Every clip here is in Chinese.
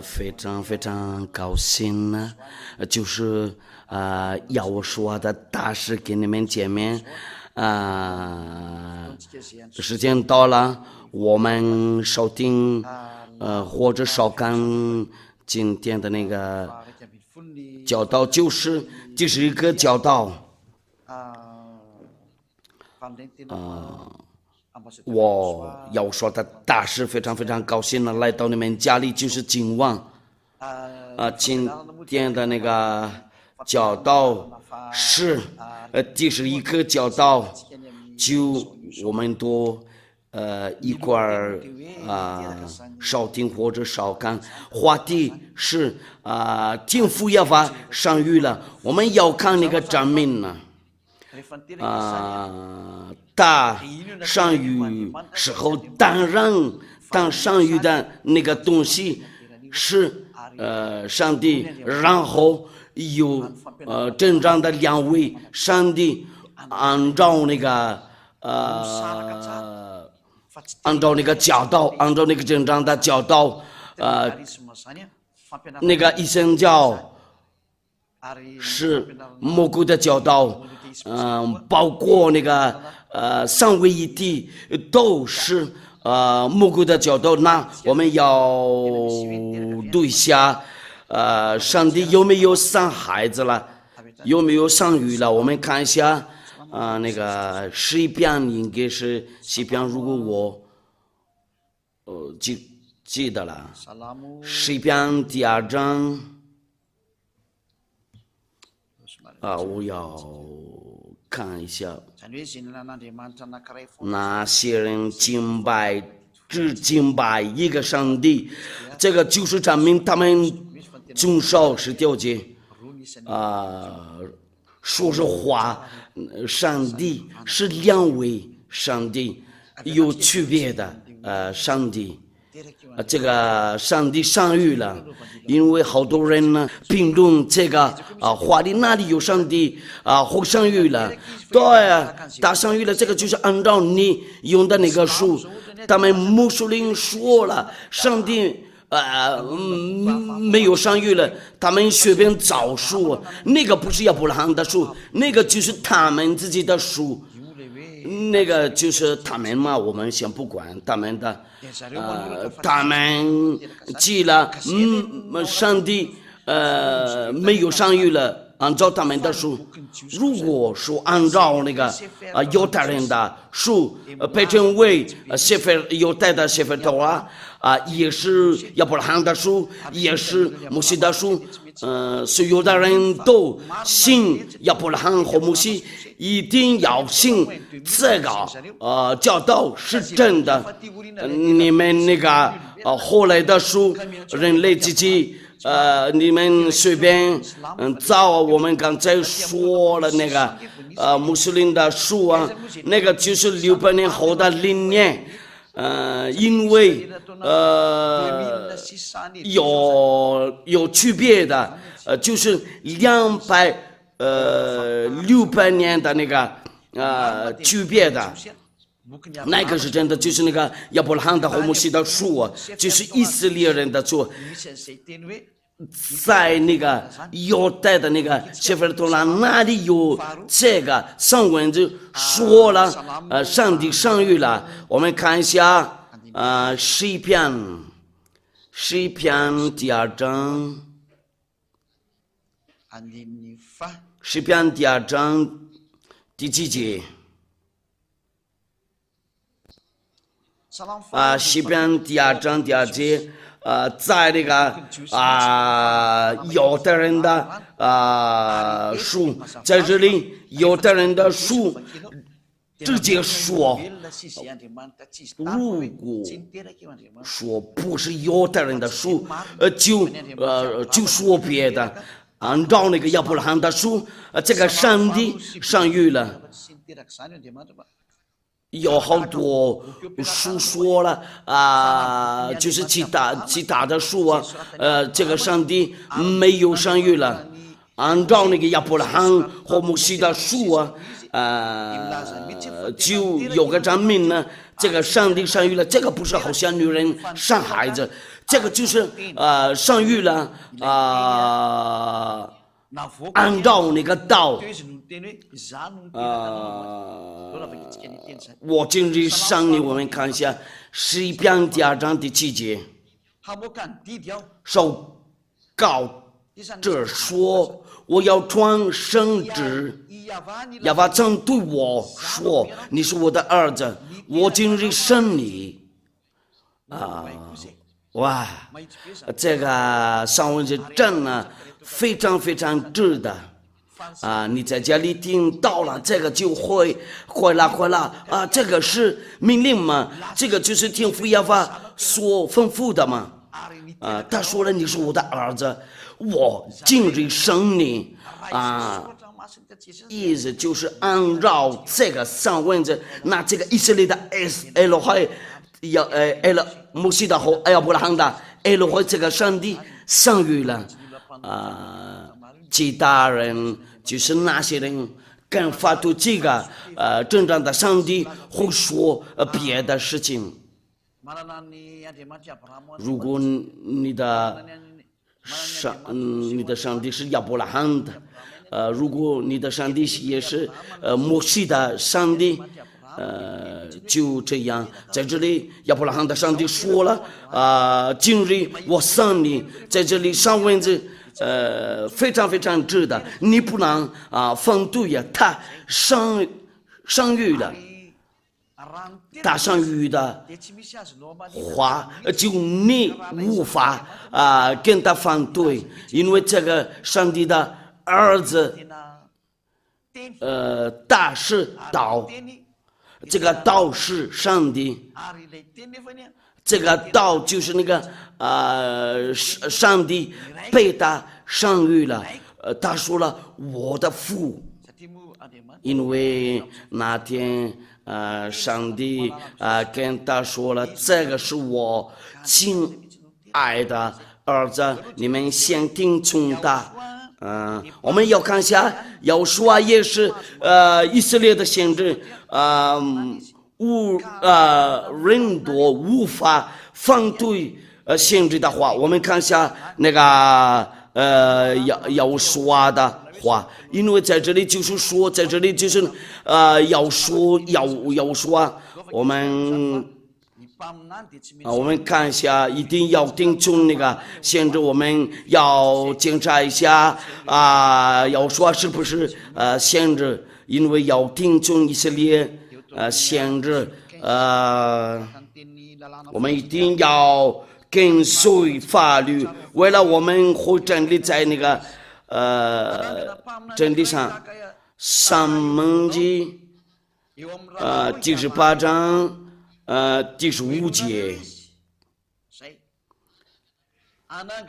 非常非常高兴呢，就是要我说的大事给你们见面时间到了，我们收听或者收看今天的那个教导，就是这是一个教导我要说的大事非常非常高兴的来到你们家里，就是今晚今天的那个教导是这是一个教导，就我们都一块儿收听或者收看，话题是天父耶和华上谕了，我们要看那个证明呢他上谕时候，当然当上谕的那个东西是上帝，然后有真正的两位上帝按照那个教导，按照那个真正的教导那个一生教是蘑菇的教导，包括那个三位一体都是蘑菇的教导。那我们要读一下上帝有没有生孩子了，有没有生育了？我们看一下那个诗篇，应该是诗篇，如果我记得了，诗篇第2章我要看一下，那些人只敬拜一个上帝，这个就是证明他们遵守10条诫说实话，上帝是2位上帝，有区别的上帝。这个上帝上谕了，因为好多人呢评论这个话里哪里有上帝或上谕了？对他上谕了，这个就是按照你用的那个书，他们穆斯林说了，上帝没有上谕了，他们随便找书，那个不是亚伯拉罕的书，那个就是他们自己的书。那个就是他们嘛，我们先不管他们的，他们记了，上帝没有上谕了，按照他们的书。如果说按照那个犹太人的书，被称为犹太的谢弗托拉也是亚伯拉罕的书，也是摩西的书，所有的人都信亚伯拉罕和摩西，一定要信这个教导是真的。你们那个后来的书，人类自己你们随便找，我们刚才说了那个穆斯林的书那个就是600年后的灵年。因为有区别的，就是600年的那个区别的，那个是真的，就是那个亚伯拉罕的和摩西的书就是以色列人的书。在那个犹太的那个谢弗托拉那里有这个上文就说了，上帝上谕了。我们看一下诗篇第2章，诗篇第2章第几节？诗篇第2章第2节。在那个犹太人的书，在这里犹太人的书直接说，如果说不是犹太人的书，就说别的，按照那个亚伯拉罕的书，这个上帝上谕了。有好多书说了就是其他的书这个上帝没有上谕了，按照那个亚伯拉罕和摩西的书就有个证明呢，这个上帝上谕了，这个不是好像女人生孩子，这个就是上谕了按照那个道我今日上你我们看一下诗篇第2章第7节，受告者说我要传圣旨，亚巴曾对我说你是我的儿子，我今日生你哇，这个上文是真的非常非常值得你在家里听到了这个就会了这个是命令吗？这个就是天父耶和华所吩咐的吗？他说了你是我的儿子，我今日生你意思就是按照这个上文字，那这个以色列的摩西的和亚伯拉罕的这个上帝上谕了其他人就是那些人跟发出这个真正的上帝会说别的事情。如果你的上帝是亚伯拉罕的如果你的上帝也是摩西的上帝就这样，在这里亚伯拉罕的上帝说了今日我生你，在这里上文字非常非常值得，你不能反对呀，他上谕了，他上谕的话就你无法跟他反对，因为这个上帝的儿子他是道，这个道是上帝，这个道就是那个上帝被他上谕了他说了我的父，因为那天上帝跟他说了这个是我亲爱的儿子，你们先听从他我们要看一下要说也是以色列的先知人多无法反对先知的话，我们看一下那个要说的话，因为在这里就是说，在这里就是要说我们看一下，一定要听从那个先知，我们要检查一下要说是不是先知，因为要听从以色列先知我们一定要跟随法律，为了我们会站立在那个真理上。撒母耳记第18章第15节，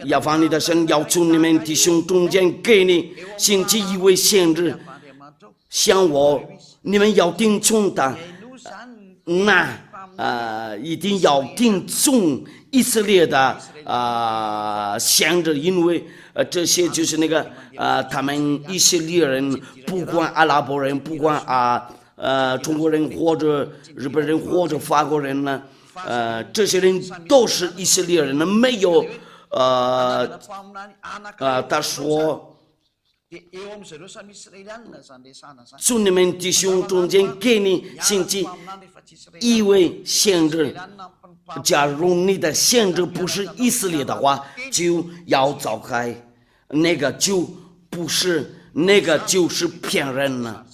要把你的神要从你们弟兄中间给你兴起一位先知，像我，你们要听从他，那一定要听从以色列的先知，因为这些就是那个他们以色列人，不管阿拉伯人，不管中国人或者日本人或者法国人呢这些人都是以色列人呢，没有他说从你们弟兄中间给你兴起一位先知，假如你的先知不是以色列的话，就要走开，那个就不是，那个就是骗人了。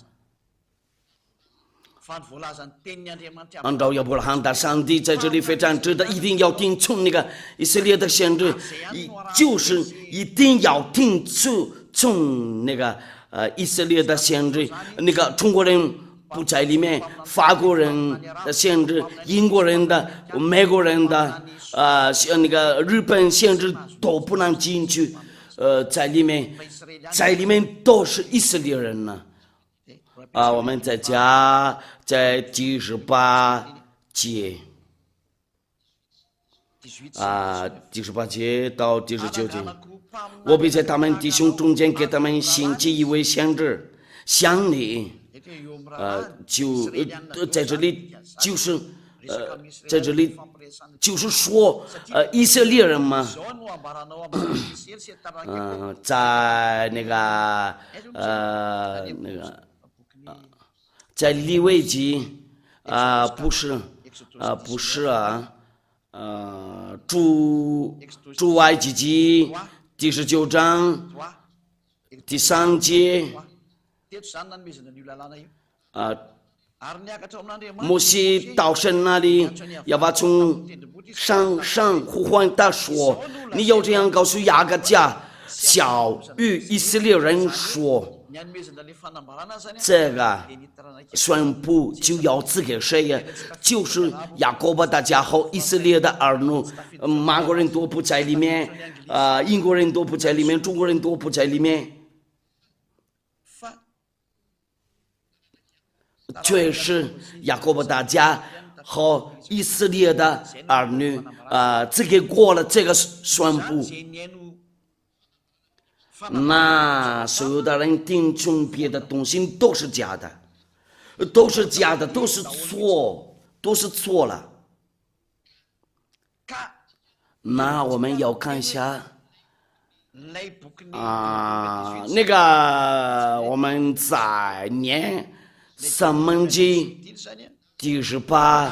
按照亚伯拉罕的上帝在这里非常值得，一定要听从那个以色列的先知，就是一定要听从那个以色列的先知，那个中国人不在里面，法国人的先知，英国人的，美国人的那个日本先知都不能进去在里面都是以色列人呢我们在家在第18节第18节到第19节，我必在他们弟兄中间给他们兴起一位先知，像你就在这里就是在这里就是说，以色列人嘛，在那个在利未记不是出埃及记第19章第3节摩西到神那里，要把从上呼唤他说：“你要这样告诉雅各家，小与以色列人说，这个宣布就要赐给谁呀？就是雅各伯大家和以色列的儿女，马国人都不在里面，英国人都不在里面，中国人都不在里面。”却是雅各伯大家和以色列的儿女这个过了这个宣布，那所有的人听从别的东西都是假的，都是假的，都是错了。那我们要看一下那个我们在念撒母耳记第18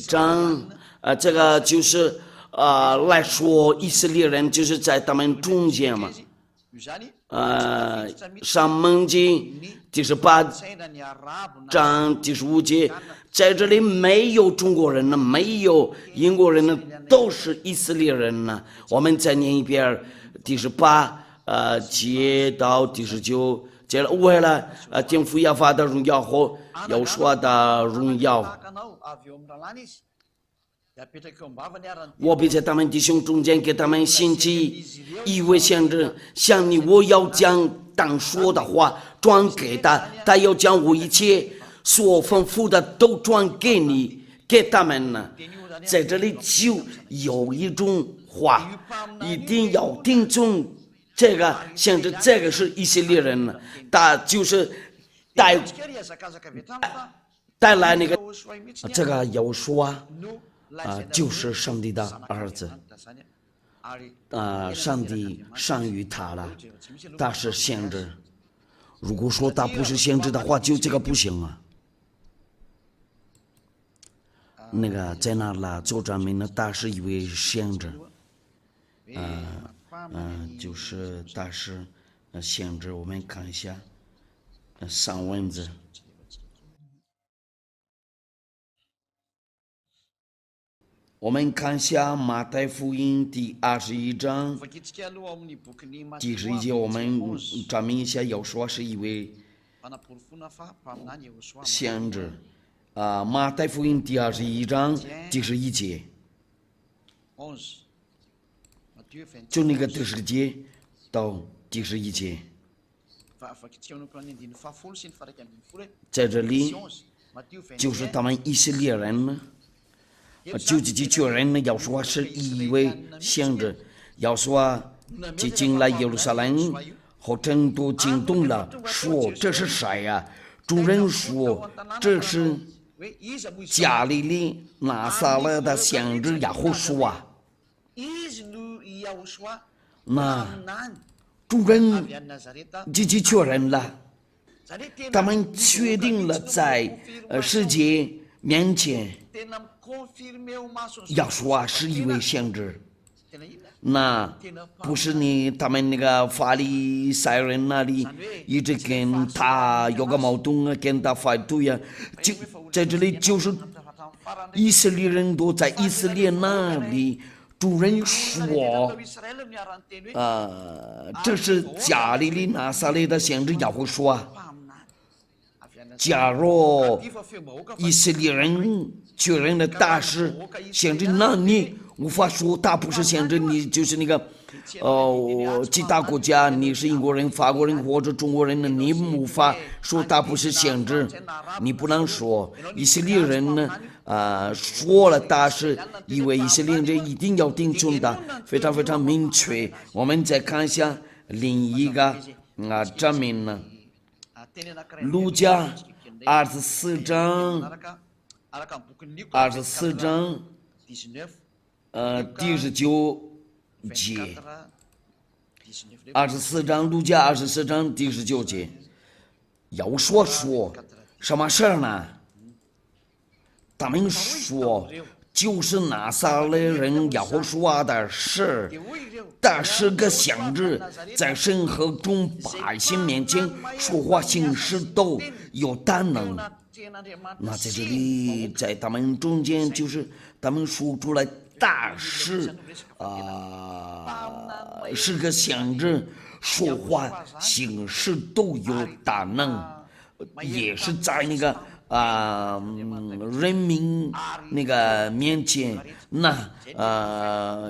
章，这个就是来说以色列人就是在他们中间嘛。撒母耳记第18章第15节，在这里没有中国人呢，没有英国人呢，都是以色列人呢。我们再念一遍第18节到第19。为了天父亚法的荣耀和耶和华的荣耀，我必在他们弟兄中间给他们兴起一位先知，像你，我要将当说的话转给他，他要将我一切所吩咐的都转给你，给他们呢。在这里就有一种话，一定要听从。这个先知，这个是以色列人呢，他就是带来那个这个耶和华就是上帝的儿子上帝善于他了，他是先知。如果说他不是先知的话，就这个不行啊。那个在那了做证明呢，他是一位先知，就是他是先知。我们看一下上文字，我们看一下马太福音第21章第11节，我们证明一下耶和华是一位先知。马太福音第21章第11节，就那个第10节到第11节，在这里就是他们以色列人呢，就这些群人呢，耶和华是一位先知，耶和华就进来耶路撒冷，和真都惊动了，说这是谁呀？众人说这是加利利拿撒勒的先知耶和华。那众人这些确认了，他们确定了在世界面前耶和华是一位先知。那不是他们那个法利赛人那里一直跟他有个矛盾啊，跟他反对啊，就在这里就是以色列人都在以色列那里，主人说这是加利利拿撒勒的先知耶和华。假如以色列人确认了他是先知，那你无法说他不是先知，你就是那个其他国家，你是英国人、法国人或者中国人呢，你无法说他不是先知，你不能说。以色列人呢说了他是一位以色列人，一定要听从他，非常非常明确。我们再看一下另一个证明呢，路加24章24章第19节，24章路加24章第19节，要说什么事儿呢？他们说就是拿撒勒人耶和华的事，但是个象征，在神和众百姓面前说话行事都有大能。那在这里，在他们中间，就是他们说出来大事是个象征，说话行事都有大能，也是在那个人民那个面前，那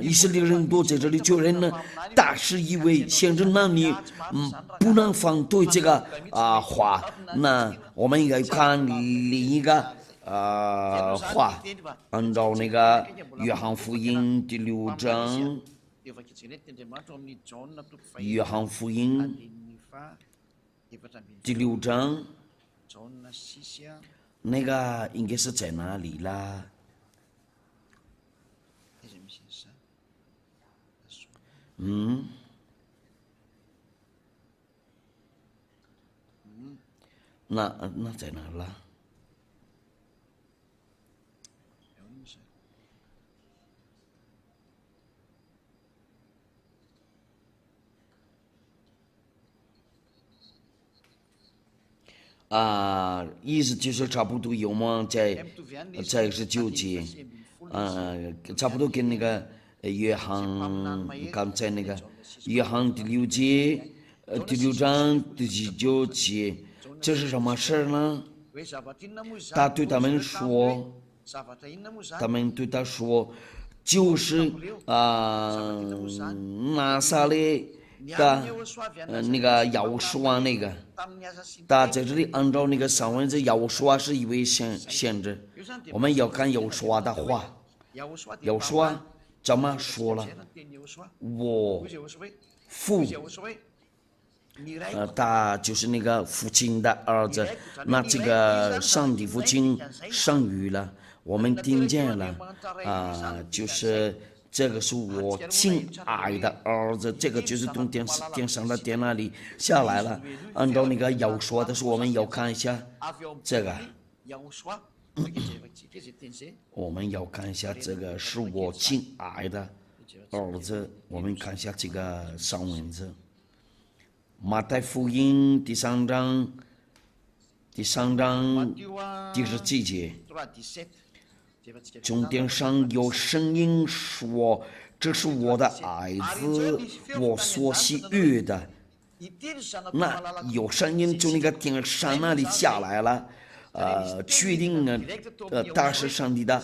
以色列人都在这里确认呢，大是因为现在那里不能反对这个话，那我们要看另一个话，按照那个约翰福音第6章，约翰福音第6章。那个应该是在哪里啦？那在哪啦？意思就是差不多有吗？在19节，差不多跟那个约翰刚才那个约翰第6节，第6章第19节，这是什么事儿呢？他对他们说，对他说，就是拿撒勒的那个耶和华那个，他在这里按照那个上文字耶和华是一位先知，我们要看耶和华的话，耶和华怎么说了？我父，他就是那个父亲的儿子，那这个上帝父亲生育了，我们听见了就是这个是我亲爱的儿子，这个就是从电上的电那里下来了。按照那个要说的是，我们要看一下这个，我们要看一下这个是我亲爱的儿子，我们看一下这个上文字。马太福音第3章第17节，从天上有声音说：“这是我的爱子，我所喜悦的。”那有声音从那个天上那里下来了，确定他是上帝的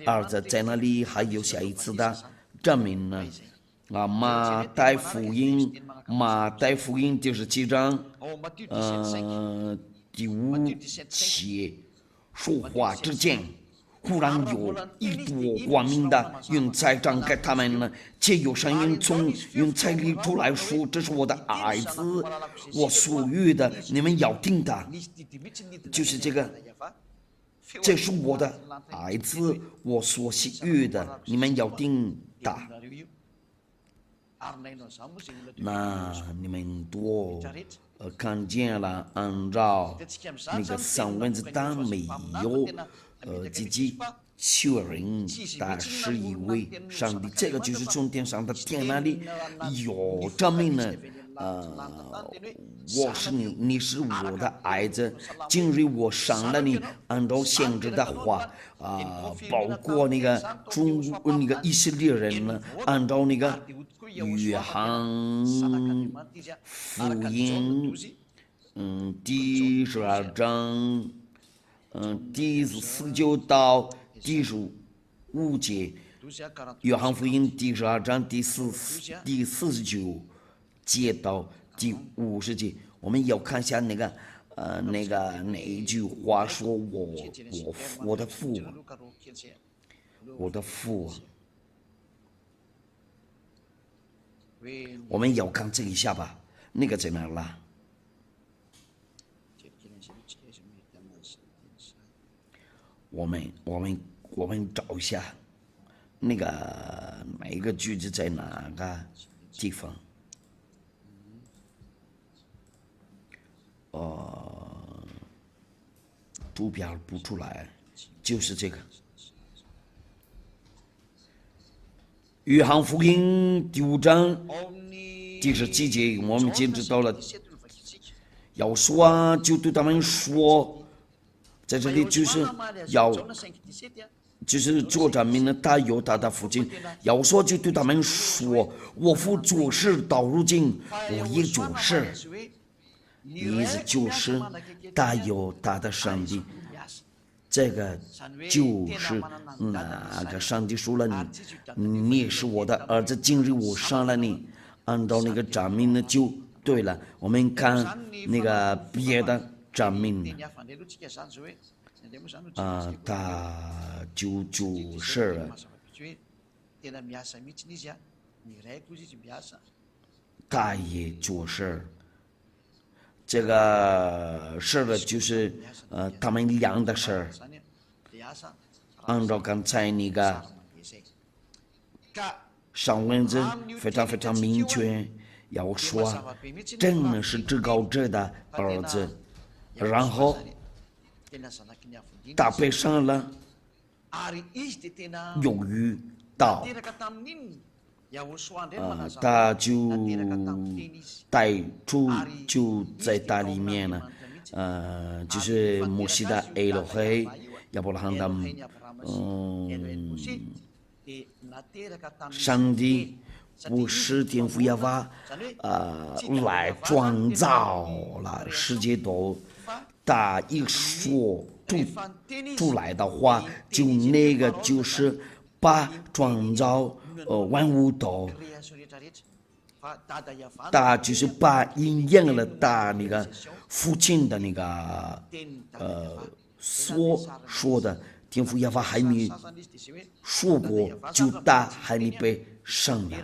儿子，在那里还有下一次的证明呢。马太福音第17章，第5节，说话之间，忽然有一朵光明的云彩张开他们呢，且有声音从云彩里出来说：“这是我的爱子，我所悦的，你们要听他。”就是这个，这是我的爱子，我所喜悦的，你们要听他。那你们都看见了，按照那个上文字，但没有自己确认他是一位上帝，这个就是从天上的天那里有证明呢。我是你是我的爱子，今日我上了你，按照先知的话包括那个那个以色列人呢，按照那个约翰福音第12章第19到第15节，约翰福音第12章第49节到第50节，我们要看一下那一句话说我的父，我们要看这一下吧，那个在哪啦？我们找一下那个句子在哪个地方？图表不出来，就是这个。约翰福音第5章第17节，我们见知道了。要说啊，就对他们说，在这里就是作者名呢，他有他的父亲。要说就对他们说，我父做事到如今，我也做事。意思就是他有他的上帝，这个就是那个上帝说了你是我的儿子，今日我生了你，按照那个证明呢就对了。我们看那个别的证明他就做事了，他也做事。这个事呢，就是他们俩的事。按照刚才那个上文字非常非常明确，要说真的是至高者的儿子，然后他背上了由于道，他就带出就在他里面呢，就是摩西的埃罗黑，亚伯拉罕的上帝不是天父耶和华来创造了世界都，他一说出来的话，就那个就是把创造万物都，他就是把应验了他那个父亲的那个所说的。天父耶和华还没说过，就他还没被生了，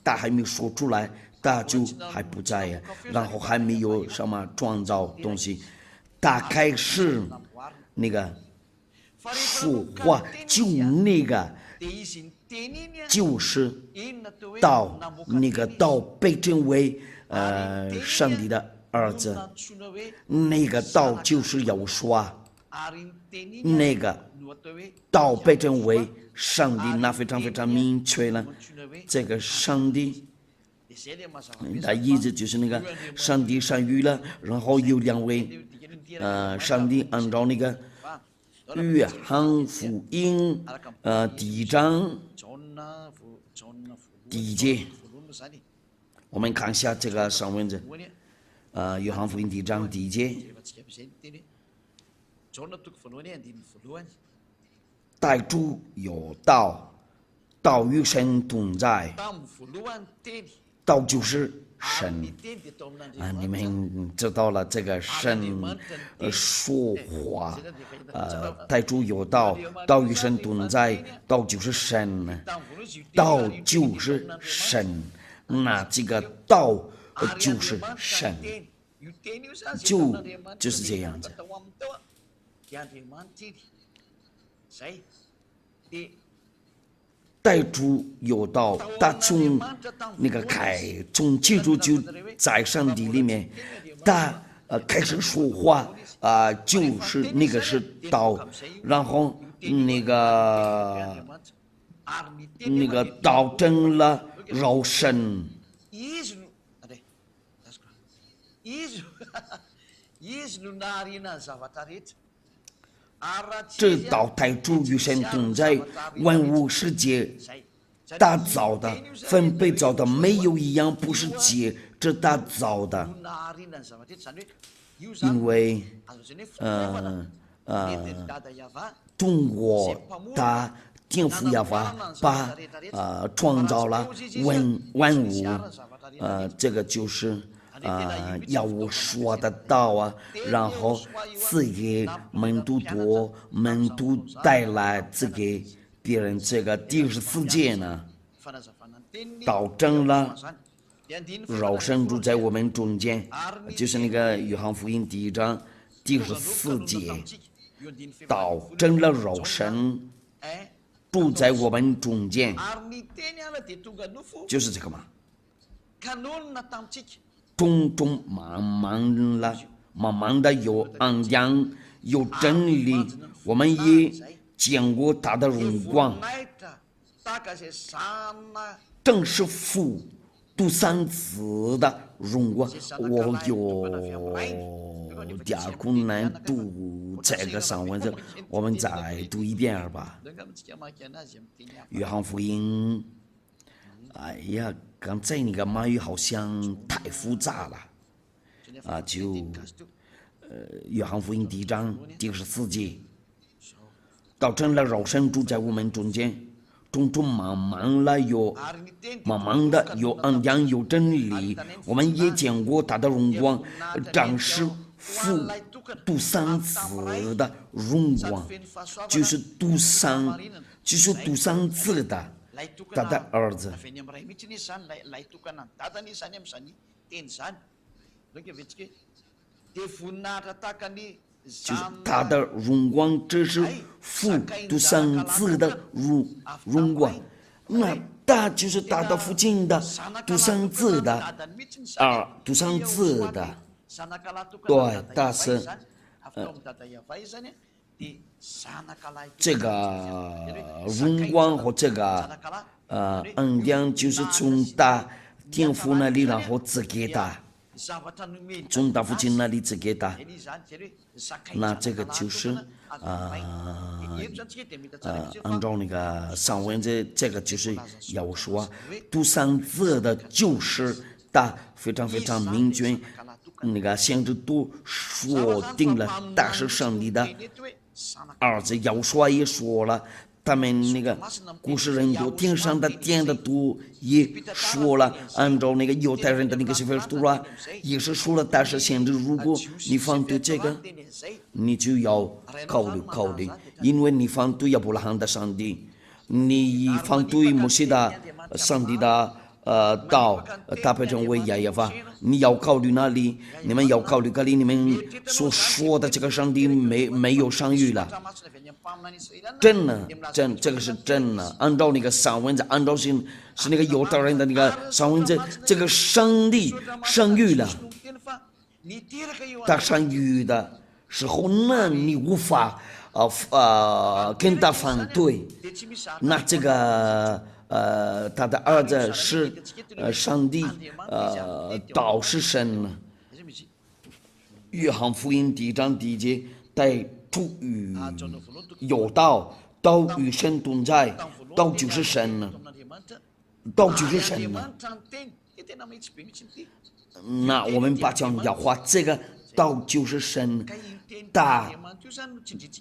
他还没说出来，他就还不在呀，然后还没有什么创造东西，他开始那个说话，就那个就是道，那个道被称为上帝的儿子，那个道就是要说那个道被称为上帝，那非常非常明确了。这个上帝，他意思就是那个上帝生育了，然后有2位，上帝按照那个约翰福音第1章第1节，我们看一下这个上文字，约翰福音第1章第1节。带主有道，道与神同在，道就是神你们知道了这个神说话带主有道，道与神同在，道就是神，道就是神，那这个道就是神，就是这样子。带主有道，他从那个从基督就在上帝里面，他开始说话就是那个是道，然后那个道成了肉身。这道带主与神同在，万物世界打造的，分被造的，没有一样不是借着打造的。因为通过他天父耶和华把创造了万物，这个就是要我说的道然后赐给门徒多，门徒带来赐给别人。这个第14节呢，道成了肉身住在我们中间，就是那个约翰福音第1章第14节。道成了肉身，住在我们中间，就是这个嘛。种种茫茫的有恩典，有真理，我们也见过他的荣光，正是父独生子的荣光。我有点困难读这个上文字，我们再读一遍吧。约翰福音，哎呀，刚才那个马语好像太复杂了啊！约翰福音第1章第14节，道成了肉身住在我们中间，种种茫茫的有恩典有真理，我们也见过他的荣光，正是父独生子的荣光，就是独生子的他的儿子。就是他的荣光，这是父独生子的荣光。那他就是他的父亲的独生子的独生子的，对，他是这个荣光和这个恩典，就是从他天父那里然后赐给他。从他父亲那里赐给他，那这个就是按照那个上文这个就是要说独生子的就是他非常非常明确，那个先知都说定了，他是上帝的儿子。要说也说了。他们那个古时人都天上的天的都也说了，按照那个犹太人的那个写法书啊，也是说了。但是现在如果你反对这个，你就要考虑，因为你反对亚伯拉罕的上帝，你反对摩西的上帝的道，他被称为亚耶法，你要考虑哪里？你们要考虑哪里？你们所说的这个上帝没有上谕了。真的，这个是真的。按照那个上文字，按照是那个犹太人的那个上文字，这个上帝上谕了，他上谕的时候呢，你无法跟他反对。那这个他的儿子是上帝道是神呢。约翰福音第1章第1节，在初与有道，道与神同在，道就是神呢，道就是神呢。那我们把讲要话，这个道就是神，他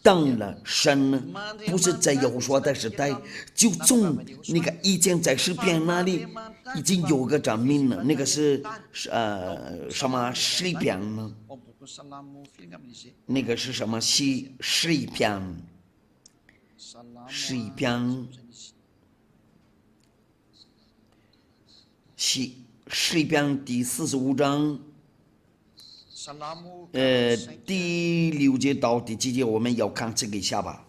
当了神呢，不是在耶和华的时代，就从那个以前在诗篇那里已经有个证明了，那个是什么诗篇呢？那个是什么诗篇？诗篇第45章，第6节到第7节，我们要看这个一下吧。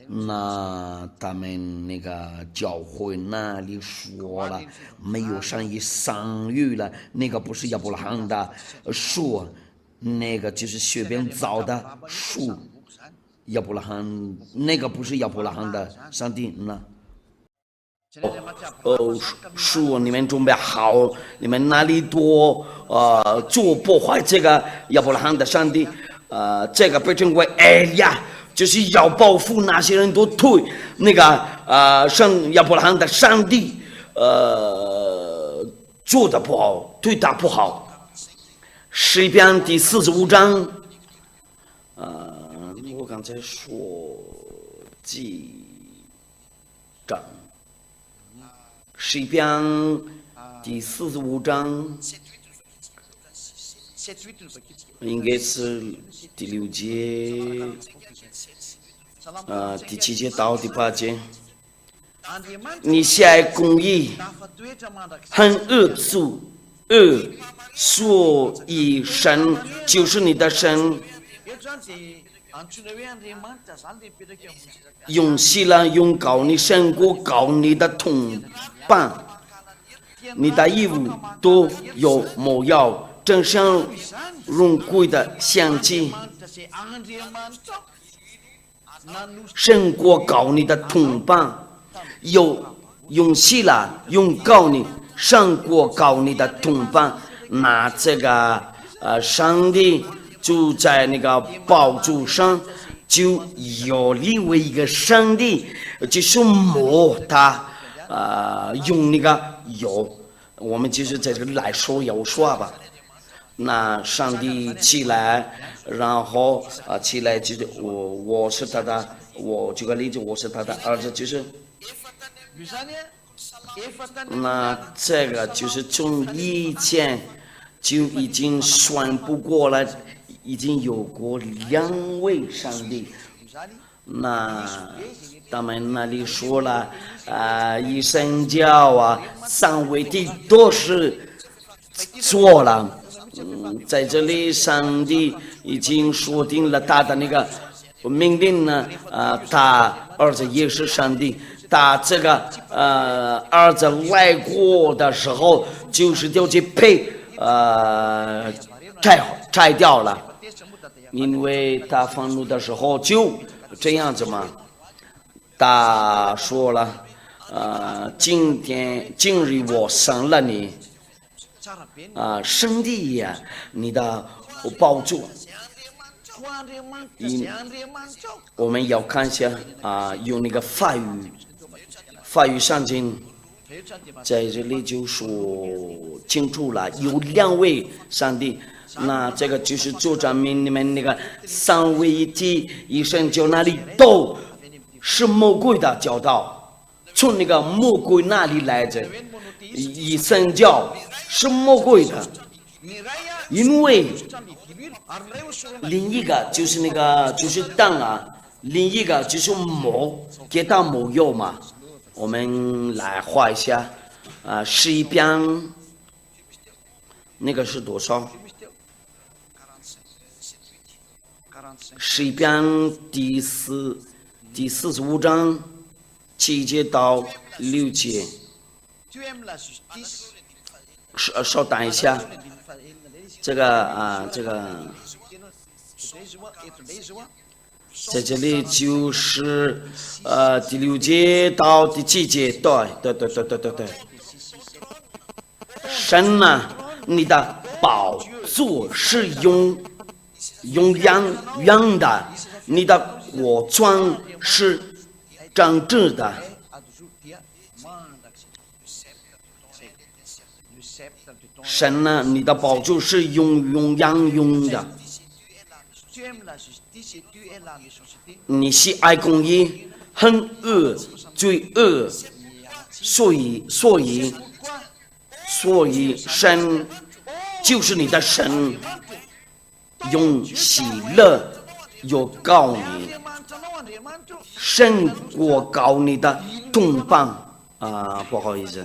那他们那个教会那里说了，没有上谕了，那个不是亚伯拉罕的树，那个就是随便造的树。亚伯拉罕那个不是亚伯拉罕的上帝呢。树你们准备好，你们哪里多做破坏这个亚伯拉罕的上帝，这个被称为哎呀，就是要报复那些人都对那个亚伯拉罕的上帝做的不好，对他不好。诗篇第45章，我刚才说几章？诗篇第45章，应该是第6节，第7节到第8节。你喜爱公义，很恶所以神就是你的神，用希腊用高你胜过高你的同伴，你的义务都有模样，正像荣贵的香气，胜过高你的同伴，用希腊用高你胜过高你的同伴，那这个上帝就在那个宝座上。就有另外一个上帝，就是摸他，用那个油，我们就是在这里来说油说吧。那上帝起来，然后起来就是我是他的，我举个例子，我是他的儿子，就是，那这个就是从以前就已经宣布过了。已经有过2位上帝，那他们那里说了一神教3位的都是错了。在这里上帝已经说定了他的那个命令呢，他儿子也是上帝，他这个儿子来过的时候，就是要去配拆掉了。因为他愤怒的时候就这样子嘛，他说了，今日我生了你，上帝呀，你的宝座。我们要看一下用那个法语圣经，在这里就说清楚了，有2位上帝。那这个就是主张明你们那个3位一体一神教那里都是魔鬼的教导，从那个魔鬼那里来的，一神教是魔鬼的，因为另一个就是那个就是当另一个就是给他魔药嘛。我们来画一下诗篇，那个是多少？诗篇第45章7节到6节，稍等一下，这个在这里就是第6节到第7节，对，神啊，你的宝座是用样的，你的国庄是正直的。神呢，你的宝座是用的。你喜爱公义，恨恶罪恶，所以神就是你的神。用喜乐有告你，胜过告你的同伴不好意思，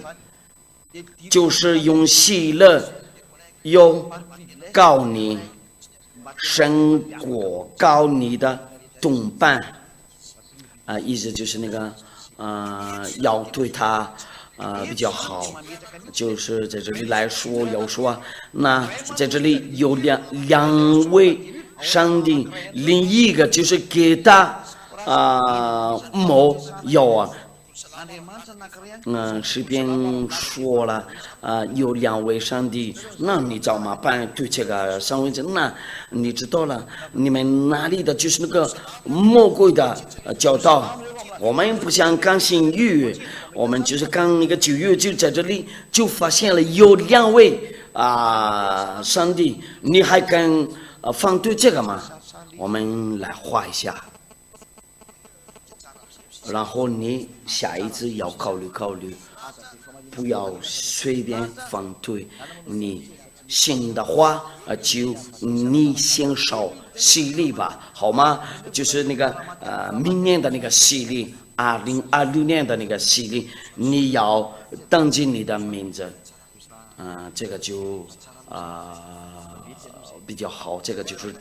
就是用喜乐有告你，胜过告你的同伴意思就是那个要对他比较好，就是在这里来说要说那在这里有两位上帝，另一个就是给他有诗篇说了有2位上帝，那你怎么办？对这个3位那你知道了，你们哪里的就是那个魔鬼的教导。我们不想看新约，我们就是看那个旧约，就在这里就发现了有2位上帝，你还敢反对这个吗？我们来画一下，然后你下一次要考虑，不要随便反对。你信的话就你先烧洗礼吧，好吗？就是那个明年的那个洗礼，2026年的那个洗礼，你要登记你的名字，这个就比较好。这个就是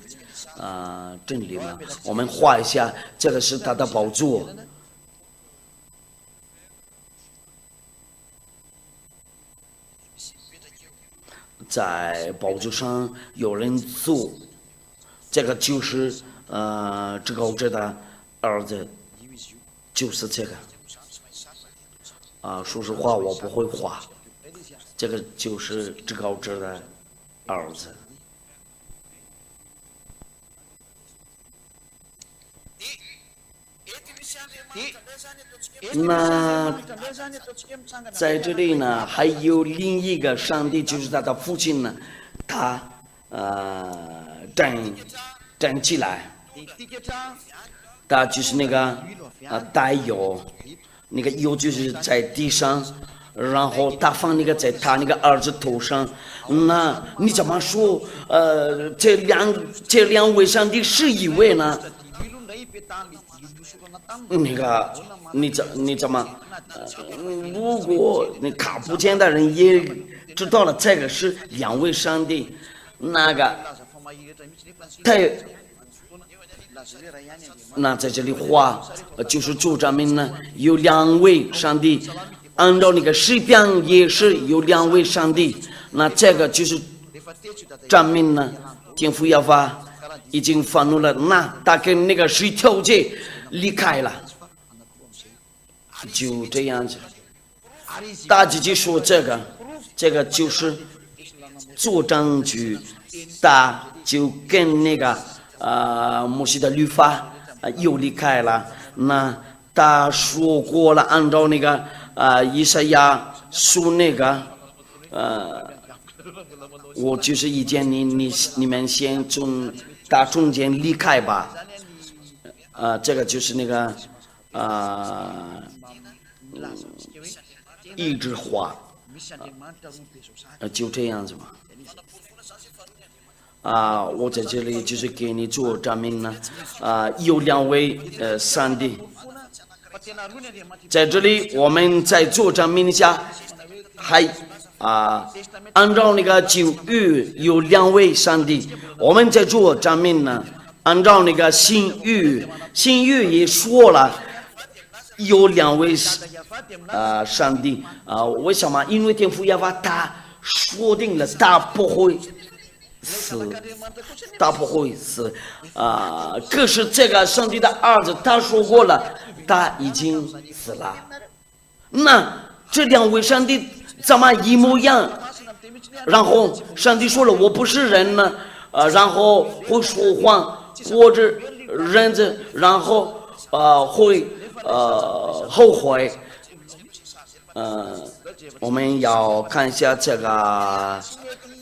真理嘛。我们画一下，这个是他的宝座。在宝座上有人坐，这个就是至高者的儿子，就是这个。说实话，我不会画，这个就是至高者的儿子。那在这里呢，还有另一个上帝，就是他的父亲呢，他站起来，他就是那个带油，那个油就是在地上，然后他放那个在他那个儿子头上。那你怎么说？这两位上帝是一位呢？那个你怎么？如果你看不见的人也知道了，这个是两位上帝，那个那在这里画就是主证明呢，有两位上帝，按照那个诗篇也是有两位上帝，那这个就是证明呢，天父耶和华已经愤怒了，那他跟那个谁条件离开了，就这样子。大姐姐说这个就是做证据，他就跟那个摩西的律法又离开了。那他说过了，按照那个以赛亚书那个我就是意见你们先从他中间离开吧。这个就是那个一枝花，就这样子嘛。我在这里就是给你做证明呢。有两位上帝，在这里我们在做证明下，还按照那个旧约有两位上帝，我们在做证明呢。按照那个新约也说了有两位上帝为什么？因为天父耶和华他说定了他不会死，可是这个上帝的儿子他说过了，他已经死了。那这两位上帝怎么一模一样？然后上帝说了我不是人呢，然后会说谎或者人子，然后会后悔。我们要看一下这个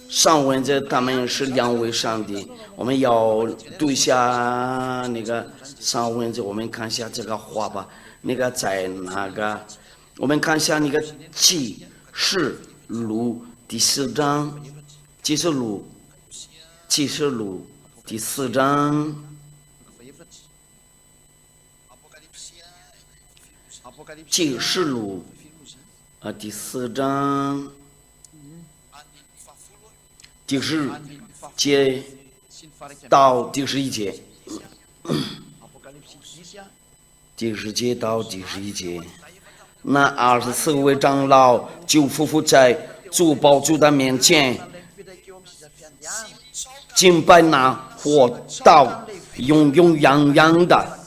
上文字，他们是两位上帝。我们要读一下那个上文字，我们看一下这个话吧。那个在哪个？我们看一下那个启示录第4章，启示录第4章。启示录第4章第10节到第11节，第10节到第11节。那24位长老就匍匐在主宝座的面前，敬拜那活到永永远远的。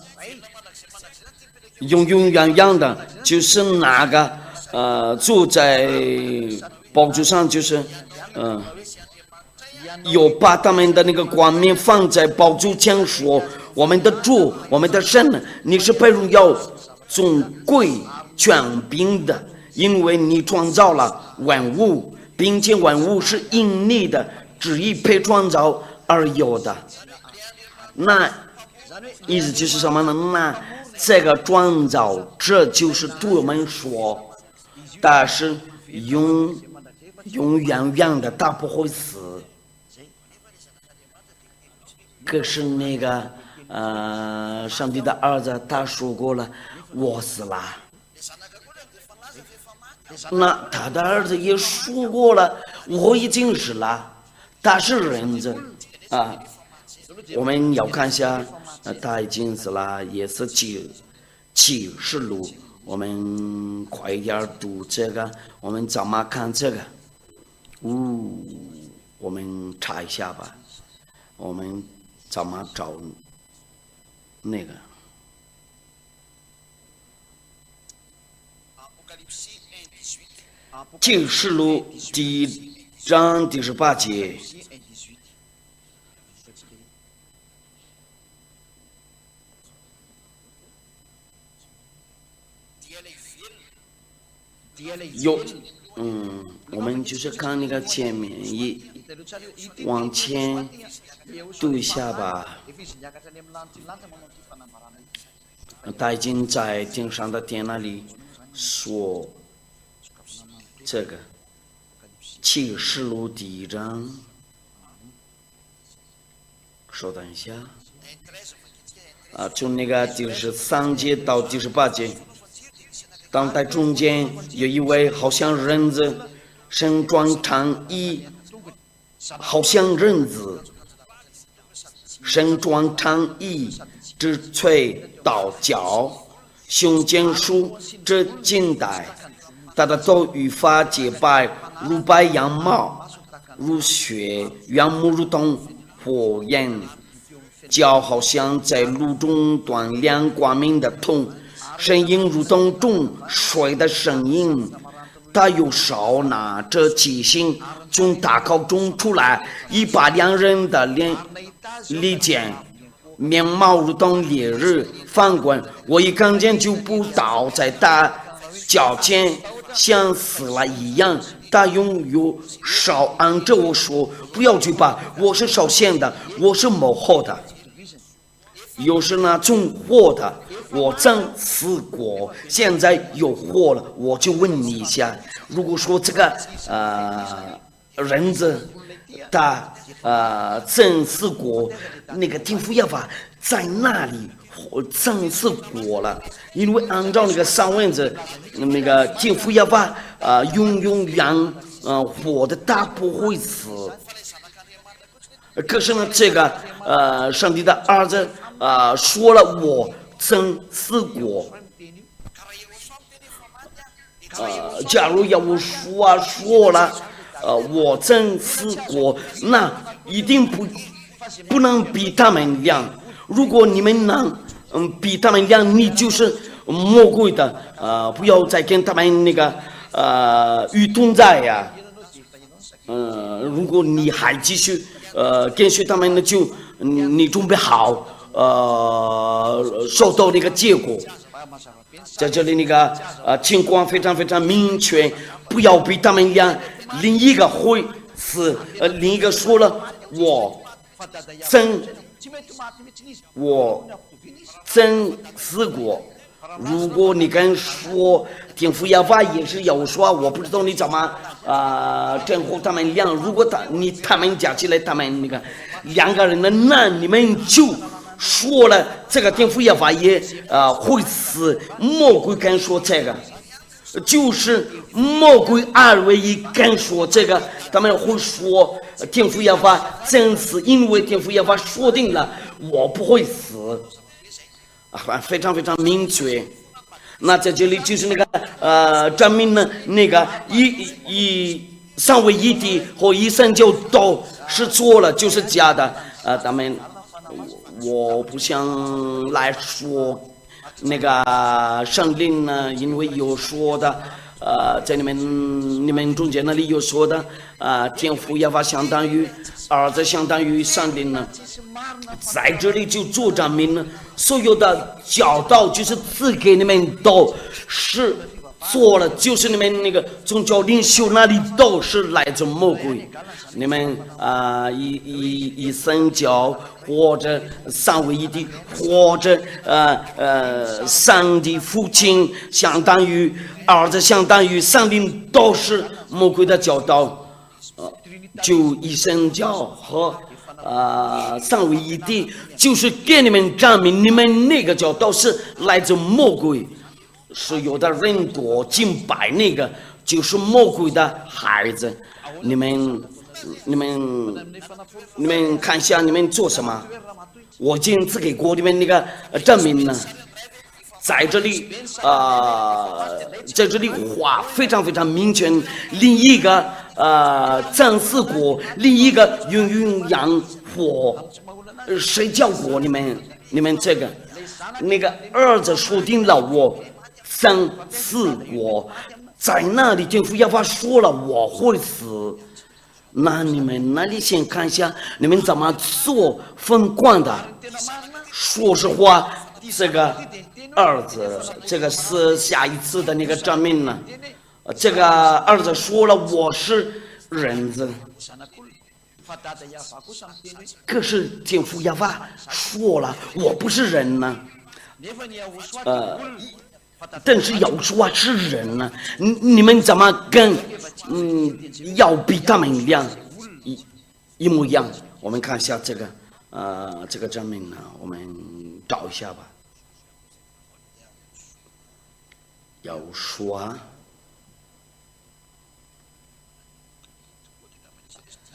永永远远的，就是那个坐在宝座上，就是有把他们的那个冠冕放在宝座前，说我们的主，我们的神，你是被荣耀尊贵权柄的，因为你创造了万物，并且万物是因你的旨意被创造而有的。那意思就是什么呢？那这个创造者就是对我们说，他是永远远的，他不会死。可是那个上帝的儿子他说过了，我死了。那他的儿子也说过了，我已经死了。他是人子啊。我们要看一下，他已经死了，也是启示录。我们快一点读这个，我们怎么看这个？我们查一下吧。我们怎么找那个？启示录第1章第18节。有，我们就是看那个前面往前读一下吧。他已经在天上的天那里说这个启示录第1章，稍等一下，从那个第13节到第18节。当在中间有一位好像人子，身穿长衣，好像人子，身穿长衣，直垂到脚，胸间束着金带，他的头与发洁白，如白羊毛，如雪，原木如同火焰，脚好像在炉中锻炼光明的铜。声音如同重水的声音，他又手拿着七星从大口中出来，一把两人的利剑，面貌如同烈日翻滚。我一看见就扑倒在他脚前，像死了一样。他用手按着我说：“不要惧怕，我是首先的，我是幕后的，又是那种活的。我曾死过，现在有活了。我就问你一下，如果说这个人子他曾死过，那个天父耶和华在那里曾死过了？因为按照那个上文字，那个天父耶和华永远活的，他不会死。可是呢，这个上帝的儿子说了我曾死过。假如要我说了，我曾死过，那一定不能比他们俩。如果你们能比他们俩，你就是魔鬼的。不要再跟他们那个与同在呀。如果你还继续跟随他们，那就你准备好受到那个结果。在这里那个情况非常非常明确，不要比他们俩。另一个会死，另一个说了我曾死过。如果你敢说天父耶和华也是有说，我不知道你怎么征服他们俩。如果他们加起来，他们那个两个人的那你们就说了这个天父耶和华也会死。魔鬼敢说这个，就是魔鬼二位一敢说这个，他们会说天父耶和华真死，因为天父耶和华说定了我不会死。非常非常明确。那在这里就是那个证明呢，那个三位一体和一神教都是错了，就是假的。他们我不想来说那个圣灵呢，因为有说的在你们中间那里有说的天父耶和华相当于儿子相当于圣灵呢，在这里就做证明呢，所有的教导就是赐给你们都是错了，就是你们那个宗教领袖那里都是来自魔鬼。你们以神教或者三位一体或者上帝父亲相当于儿子相当于上帝，都是魔鬼的教导。就以神教和三位一体就是给你们证明你们那个教导是来自魔鬼。是有的人多敬拜那个就是魔鬼的孩子。你们你们看一下，你们做什么？我今天只给过你们那个证明呢，在这里在这里画非常非常明确，另一个正四果，另一个云阳火，谁教过你们？你们这个那个儿子说定了我3、4我在那里天父耶和华说了我会死。那你们那里先看一下，你们怎么做分管的？说实话，这个儿子，这个是下一次的那个证明呢。这个儿子说了我是人子，可是天父耶和华说了我不是人呢。但是要说是人呢，你们怎么跟要比他们一模一样？我们看一下这个这个证明呢，我们找一下吧。要说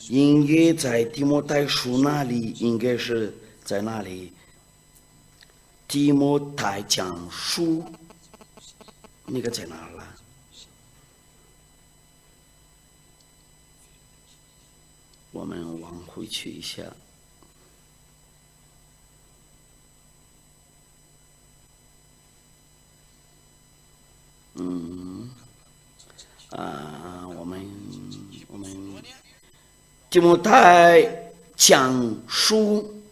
应该在提摩太书那里，应该是在那里。提摩太讲书那个在哪了？我们往回去一下。我们提摩太讲书，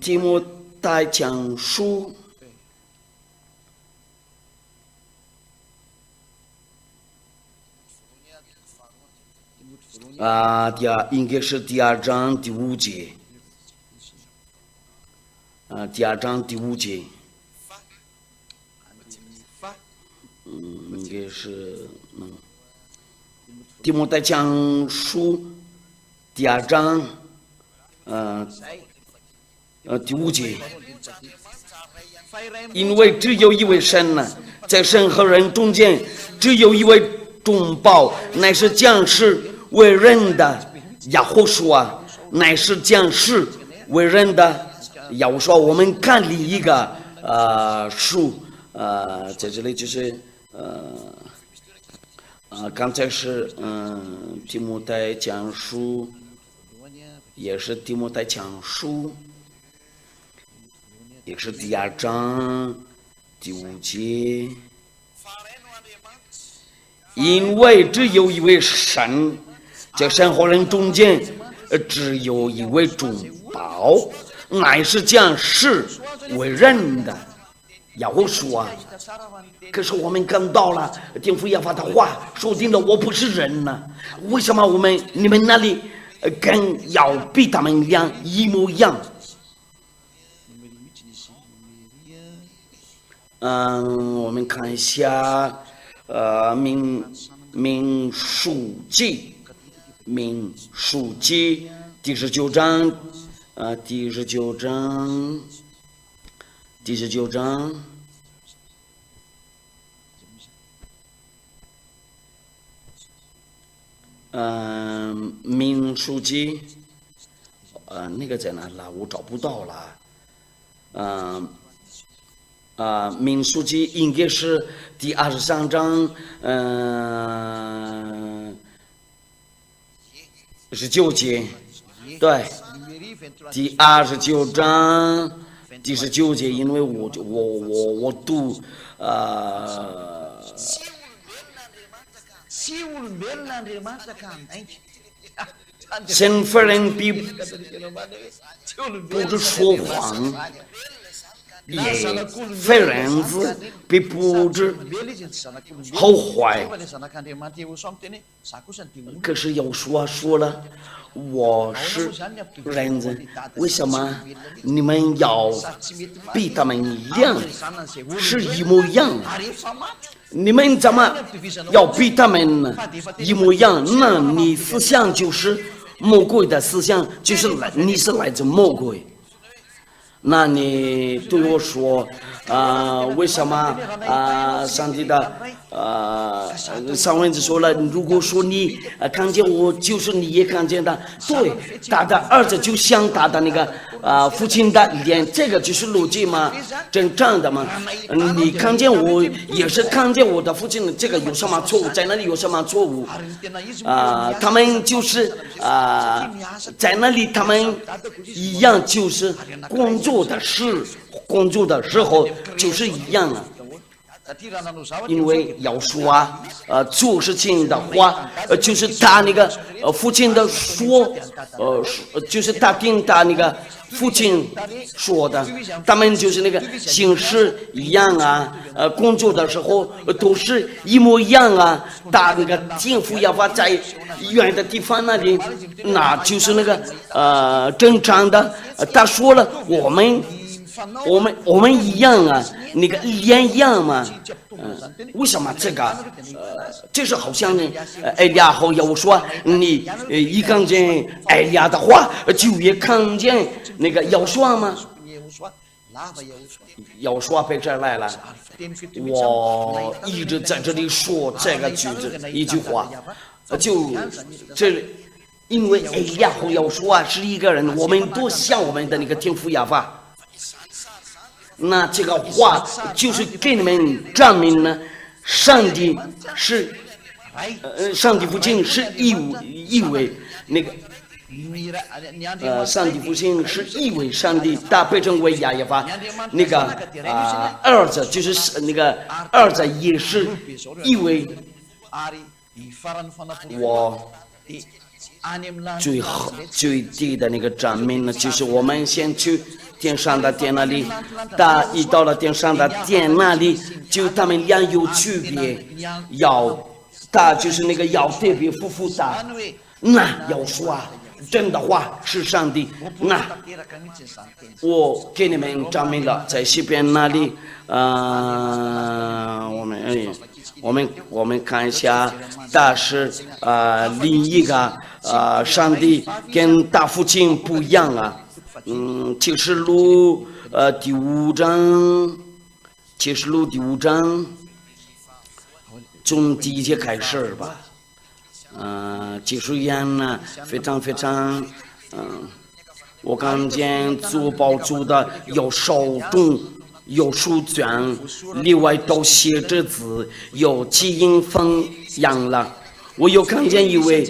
提摩太讲书。应该是第2章第5节，第2章第5节，应该是提摩太讲书第2章，第5节，因为只有一位神呢，在神和人中间，只有一位中保，乃是将士为人的亚胡书啊，乃是将士为人的亚胡书。我们看另一个书，在这里就是刚才是提摩太讲书，也是提摩太讲书，也是第2章第5节，因为只有一位神。在神和人中间，只有一位中保，乃是将士为人的亚胡书啊。可是我们看到了天父耶和华的话说定了我不是人呢，为什么你们那里跟要比他们一模一样？我们看一下民数记。民数记第19章，第19章，民数记，那个在哪了？我找不到了。民数记应该是第23章19节，对，第29章第19节，因为我读神夫人比不是说谎，也非人子比不知好坏。可是有说了我是人子，为什么你们要比他们一样，是一模一样？你们怎么要比他们一模一样？那你思想就是魔鬼的思想，就是你是来自魔鬼。那你对我说，为什么上帝的上文子说了，如果说你看见我，就是你也看见他。对，他的儿子就像他的那个父亲的脸，这个就是逻辑吗？正常的吗？你看见我，也是看见我的父亲，这个有什么错误？在那里有什么错误？他们就是在那里他们一样，就是工作的时候就是一样啊。因为要说做事情的话，就是他那个父亲的说，就是他听他那个父亲说的，他们就是那个形式一样啊，工作的时候都是一模一样啊。他那个天父要发在远的地方那里，那就是那个正常的。他说了，我们一样啊，那个脸一样嘛。为什么这个？这是好像呢，艾利亚和要说你一看见艾利亚的话，就也看见那个要说吗？要说被这来了，我一直在这里说这个句子一句话，就这。因为艾利亚和要说是一个人，我们都像我们的那个天父亚法。那这个话就是给你们证明呢，上帝是，上帝父亲是一位那个，上帝父亲是一位上帝，他被称为亚耶法，那个儿子就是那个儿子也是一位。我最低的那个证明呢，就是我们先去天上的殿那里，一到了天上的殿那里，就他们俩有区别，他就是那个要特别夫妇的，那要说真的话是上帝。那我给你们证明了，在西边那里，我们看一下，但是另一个上帝跟大父亲不一样啊。启示录第5章，启示录第5章从第1节开始吧。技术员呢非常非常我看见做宝珠的有手动有书卷，另外都写着字，有基因分样了。我又看见一位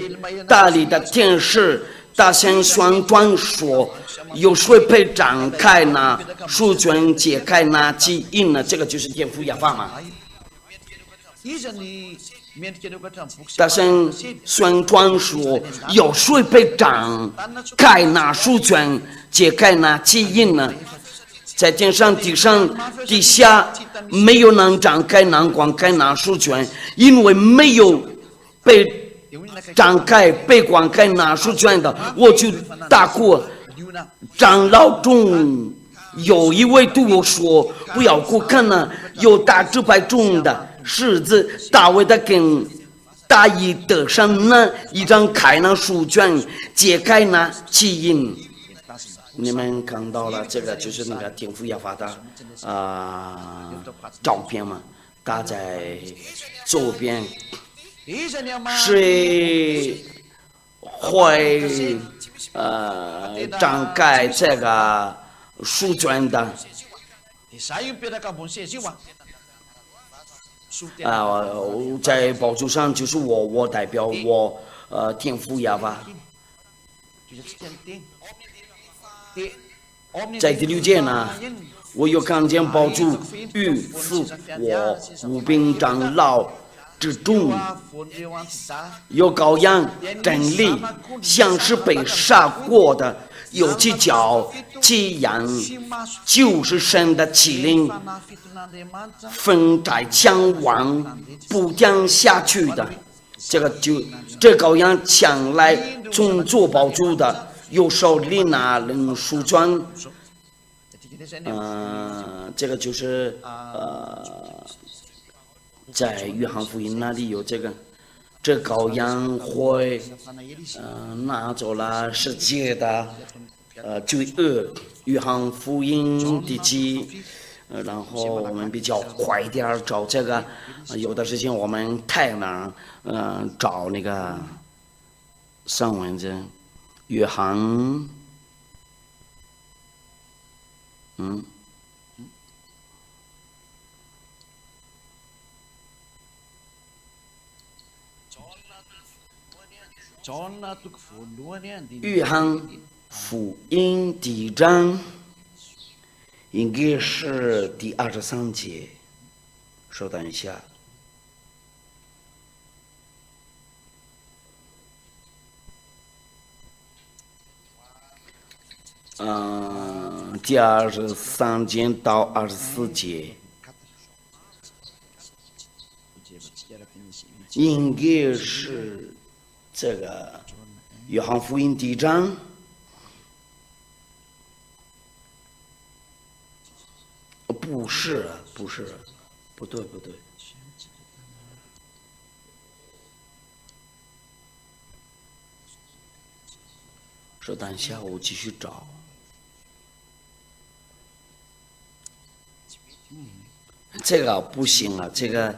大力的天使大声宣传说，有水被展开呢，书卷解开呢，基因呢，这个就是天父亚法嘛。大声宣传说，有水被展开呢，书卷解开呢，基因呢。在天上、地上、地下，没有能展开、能广开、能书卷，因为没有被展开、被广开、能书卷的，我就打过长老中有一位对我说：“不要过看呢，有大支派中的狮子大卫的跟大衣的上呢一张开呢书卷，解开呢基因。”你们看到了，这个就是那个天父亚法的照片嘛？他在左边，谁会展开这个书卷的？在宝座上就是我代表我天父亚法。在第6节呢，我又看见宝珠与赐我无兵长老之中，有羔羊真理，像是被杀过的，有犄角、鸡羊，就是神的麒麟，分在将往不降下去的。这羔羊抢来从做宝珠的。有手里拿人书卷，这个就是在约翰福音那里有这羔羊会拿走了世界的罪恶。约翰福音第7然后我们比较快一点找这个，有的事情我们太难，找那个上文字，约翰，约翰福音第1章。应该是第23节，稍等一下。第23节到24节，应该是这个约翰福音第1章。不是，不对。稍等一下，我继续找。这个不行啊，这个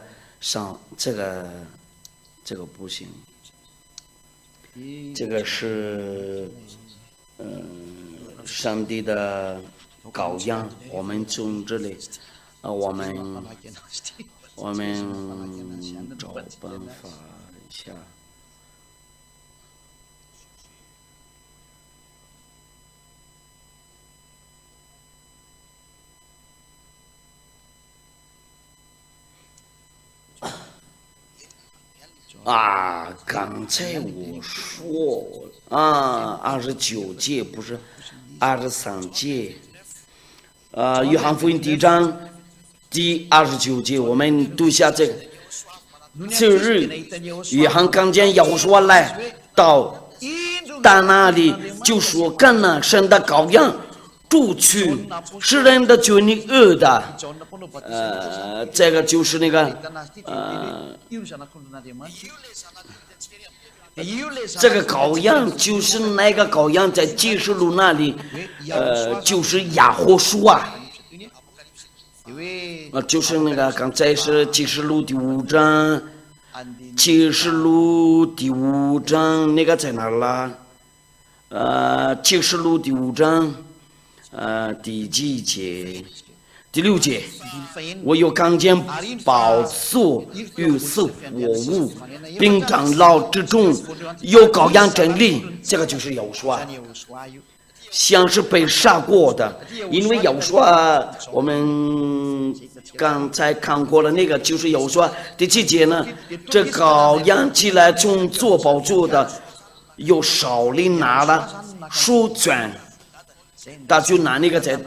不行。这个是上帝的羔羊，我们从这里，我们找办法一下。刚才我说29节不是23节。约翰福音第1章第29节，我们读一下这个。次日，约翰看见耶和华来到那里，就说：“看哪，神的羔羊，除去世人的罪孽的。”这个就是那个这个羔羊就是那个羔羊，在启示录那里，就是亚和书就是那个刚才是启示录第5章，启示录第5章那个在哪了？启示录第5章，第几节？第6节，我有看见宝座与四活物，并长老之中有羔羊站立，这个就是耶和华，像是被杀过的，因为耶和华我们刚才看过了，那个就是耶和华。第7节呢，这羔羊起来从坐宝座的，有手里拿了书卷。他就拿那个在，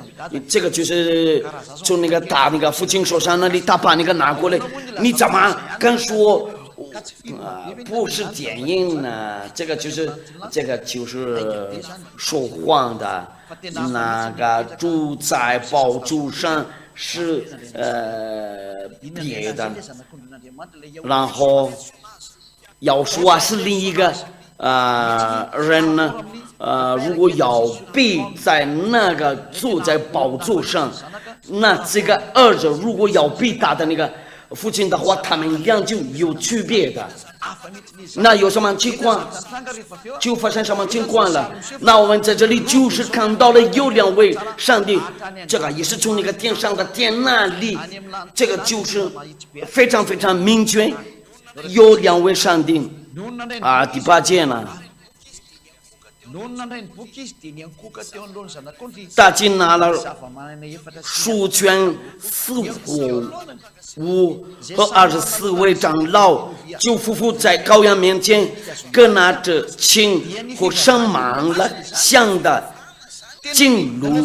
这个就是从那个他那个父亲手上那里，他把那个拿过来，你怎么敢说不是电影呢？这个就是说谎的。那个住在宝座上是别的，然后要说是另一个人呢。如果要被在那个坐在宝座上，那这个儿子如果要被他的那个父亲的话，他们俩就有区别的。那有什么情况？就发生什么情况了？那我们在这里就是看到了有2位上帝，这个也是从那个天上的天那里，这个就是非常非常明确，有2位上帝第8节呢。大金拿了书卷4活物和24位长老，就匍匐在羔羊面前，各拿着琴和上满了香的金炉，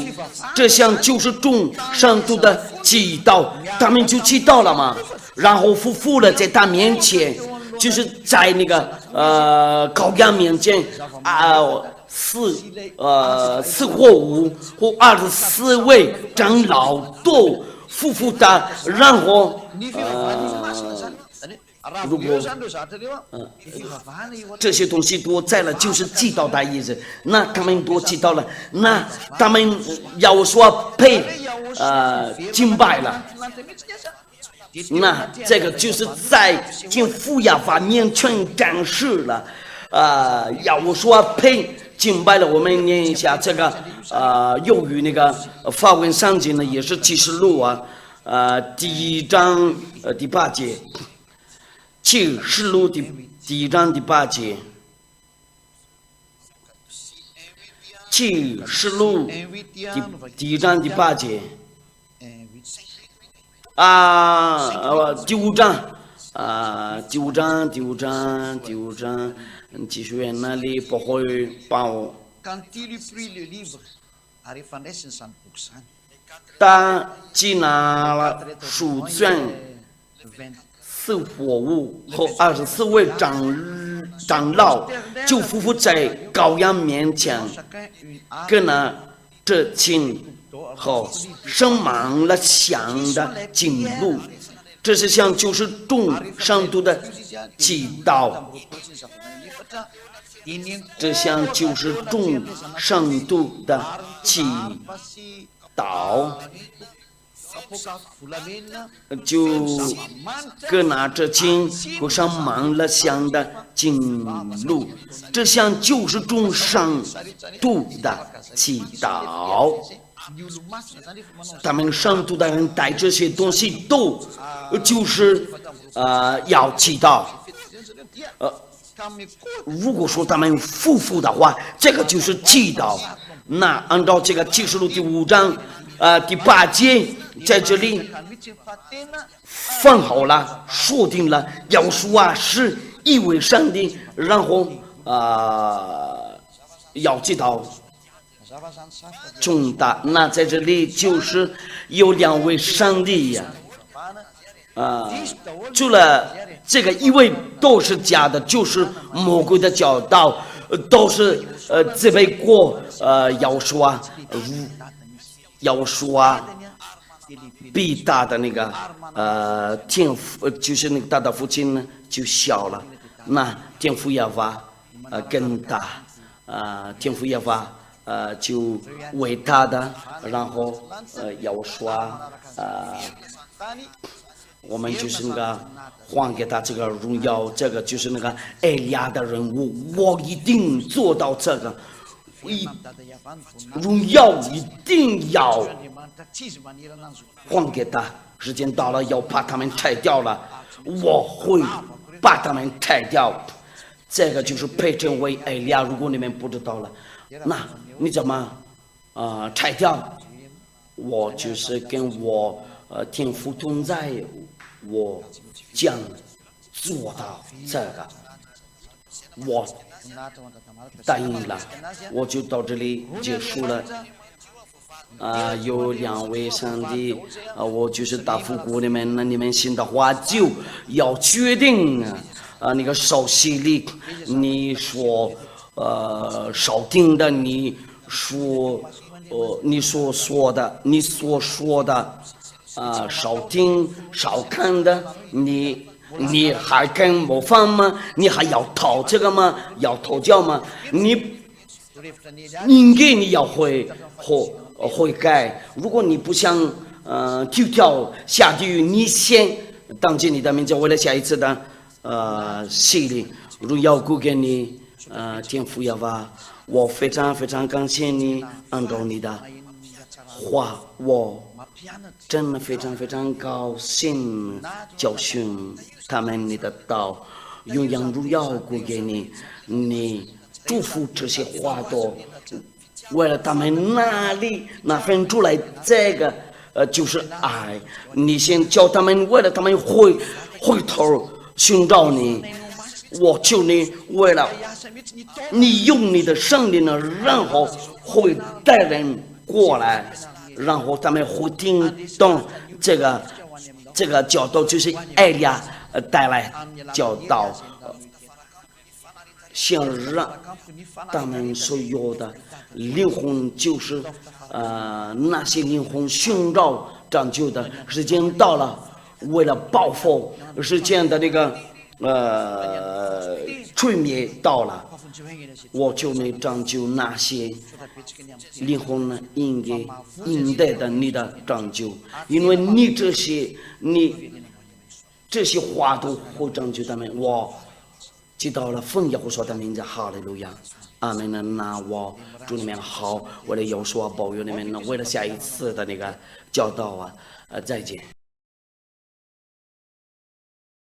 这香就是众上主的祈祷，他们就祈祷了嘛，然后匍匐了在他面前，就是在那个羔羊面前四活物和24位长老都匍匐的，然后如果这些东西多在了，就是记到的意思。那他们多记到了，那他们要说配敬拜了。那这个就是在进父亚法面前展示了，要说配敬拜了。我们念一下这个由于那个法文圣经呢，也是启示录第1章第8节，启示录第1章第8节，启示录第1章第8节。第5章，技术员那里不会帮我。当接纳了书卷4活物和24位长老，就匍匐在羔羊面前，跟了这亲和生满了香的景路，这是向就是众圣徒的祈祷，这项就是众圣徒的祈祷，就跟拿着经和上满了香的景路，这项就是众圣徒的祈祷。他们圣徒的人带这些东西都就是要祈祷。如果说他们夫妇的话，这个就是祈祷。那按照这个启示录第5章第8节，在这里放好了，说定了，要说是一位上帝，然后要祈祷。重大，那在这里就是有2位上帝呀，除了这个一位都是假的，就是魔鬼的教导，都是这杯锅要说比大的那个天父，就是那个大的父亲呢就小了，那天父耶和华更大，天父耶和华就伟大的，然后要说我们就是那个还给他这个荣耀，这个就是那个艾利亚的人物，我一定做到这个，荣耀一定要还给他。时间到了，要把他们拆掉了，我会把他们拆掉。这个就是配称为艾利亚。如果你们不知道了，那你怎么拆掉？我就是跟我天父同在，我将做到这个，我答应了，我就到这里结束了。有2位上帝，我就是答复过你们，那你们信的话就要决定那个受洗礼，你说少听的，你所说的少听少看的，你还敢模仿吗？你还要讨这个吗？要讨教吗？你应该你要悔改。如果你不想丢掉下地狱，你先当着你的名字，为了下一次的洗礼，荣耀归给你天父耶和华。我非常非常感谢你，按照你的话，我真的非常非常高兴教训他们你的道，永远荣耀归给你。你祝福这些花朵，为了他们那分出来这个就是爱。你先叫他们，为了他们回头寻找你。我求你，为了你用你的圣灵呢，然后会带人过来，然后他们会听懂这个教导，就是艾利亚带来教导，想让他们所有的灵魂，就是那些灵魂寻找拯救的时间到了，为了报复世间的那个吹灭到了，我就能拯救那些灵魂呢应待的你的拯救，因为你这些话都会拯救他们。我知道了，奉耶和华的名字，哈利路亚，阿门呢。那我祝你们好，为了有所保佑你们呢，为了下一次的那个教导啊，再见。